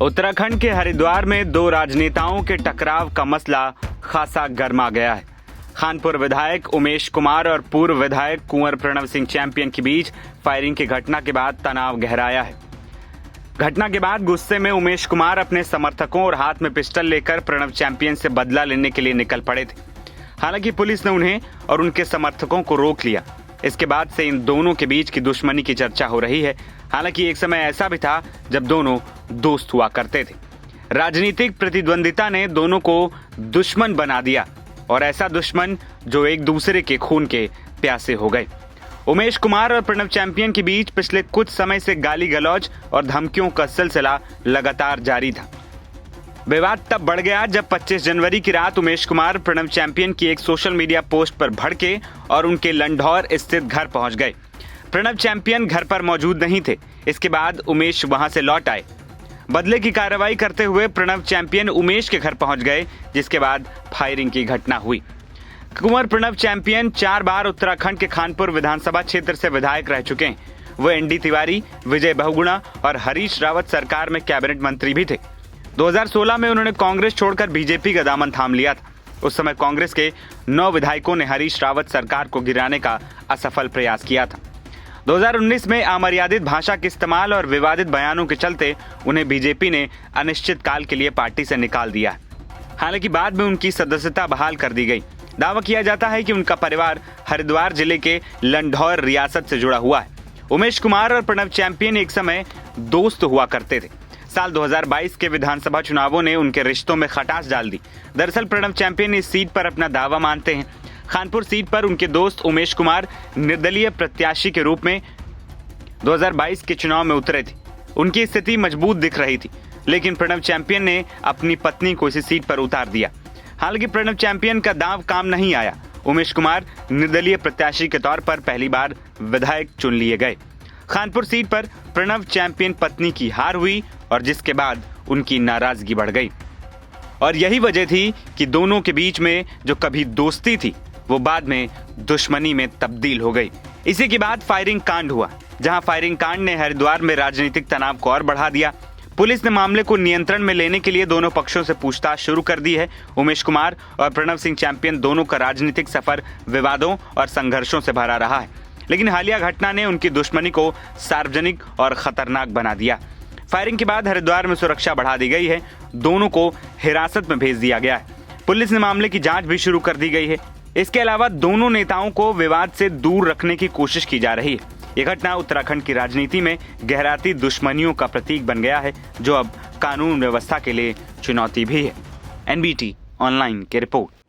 उत्तराखंड के हरिद्वार में दो राजनेताओं के टकराव का मसला खासा गर्मा गया है। खानपुर विधायक उमेश कुमार और पूर्व विधायक कुंवर प्रणव सिंह चैंपियन के बीच फायरिंग की घटना के बाद तनाव गहराया है। घटना के बाद गुस्से में उमेश कुमार अपने समर्थकों और हाथ में पिस्टल लेकर प्रणव चैंपियन से बदला लेने के लिए निकल पड़े थे। हालांकि पुलिस ने उन्हें और उनके समर्थकों को रोक लिया। इसके बाद से इन दोनों के बीच की दुश्मनी की चर्चा हो रही है। हालांकि एक समय ऐसा भी था जब दोनों दोस्त हुआ करते थे। राजनीतिक प्रतिद्वंदिता ने दोनों को दुश्मन बना दिया, और ऐसा दुश्मन जो एक दूसरे के खून के प्यासे हो गए। उमेश कुमार और प्रणव चैंपियन के बीच पिछले कुछ समय से गाली गलौज और धमकियों का सिलसिला लगातार जारी था। विवाद तब बढ़ गया जब 25 जनवरी की रात उमेश कुमार प्रणव चैंपियन की एक सोशल मीडिया पोस्ट पर भड़के और उनके लंढौर स्थित घर पहुंच गए। प्रणव चैंपियन घर पर मौजूद नहीं थे। इसके बाद उमेश वहां से लौट आए। बदले की कार्रवाई करते हुए प्रणव चैंपियन उमेश के घर पहुंच गए, जिसके बाद फायरिंग की घटना हुई। कुंवर प्रणव चैंपियन 4 बार उत्तराखंड के खानपुर विधानसभा क्षेत्र से विधायक रह चुके हैं। वो एनडी तिवारी, विजय बहुगुणा और हरीश रावत सरकार में कैबिनेट मंत्री भी थे। 2016 में उन्होंने कांग्रेस छोड़कर बीजेपी का दामन थाम लिया था। उस समय कांग्रेस के 9 विधायकों ने हरीश रावत सरकार को गिराने का असफल प्रयास किया था। 2019 में अमर्यादित भाषा के इस्तेमाल और विवादित बयानों के चलते उन्हें बीजेपी ने अनिश्चित काल के लिए पार्टी से निकाल दिया। हालांकि बाद में उनकी सदस्यता बहाल कर दी गई। दावा किया जाता है कि उनका परिवार हरिद्वार जिले के लंढौर रियासत से जुड़ा हुआ है। उमेश कुमार और प्रणव चैंपियन एक समय दोस्त हुआ करते थे। साल 2022 के विधानसभा चुनावों ने उनके रिश्तों में खटास डाल दी। दरअसल प्रणव चैंपियन इस सीट पर अपना दावा मानते हैं। खानपुर सीट पर उनके दोस्त उमेश कुमार निर्दलीय प्रत्याशी के रूप में 2022 के चुनाव में उतरे थे। उनकी स्थिति मजबूत दिख रही थी, लेकिन प्रणव चैंपियन ने अपनी पत्नी को इसी सीट पर उतार दिया। हालांकि प्रणव चैंपियन का दांव काम नहीं आया। उमेश कुमार निर्दलीय प्रत्याशी के तौर पर पहली बार विधायक चुन लिए गए। खानपुर सीट पर प्रणव चैंपियन पत्नी की हार हुई और जिसके बाद उनकी नाराजगी बढ़ गई। और यही वजह थी कि दोनों के बीच में जो कभी दोस्ती थी वो बाद में दुश्मनी में तब्दील हो गई। इसी के बाद फायरिंग कांड हुआ, जहां फायरिंग कांड ने हरिद्वार में राजनीतिक तनाव को और बढ़ा दिया। पुलिस ने मामले को नियंत्रण में लेने के लिए दोनों पक्षों से पूछताछ शुरू कर दी है। उमेश कुमार और प्रणव सिंह चैंपियन दोनों का राजनीतिक सफर विवादों और संघर्षों से भरा रहा है, लेकिन हालिया घटना ने उनकी दुश्मनी को सार्वजनिक और खतरनाक बना दिया। फायरिंग के बाद हरिद्वार में सुरक्षा बढ़ा दी गई है। दोनों को हिरासत में भेज दिया गया है। पुलिस ने मामले की जांच भी शुरू कर दी गई है। इसके अलावा दोनों नेताओं को विवाद से दूर रखने की कोशिश की जा रही है। यह घटना उत्तराखंड की राजनीति में गहराती दुश्मनियों का प्रतीक बन गया है, जो अब कानून व्यवस्था के लिए चुनौती भी है। एनबीटी ऑनलाइन की रिपोर्ट।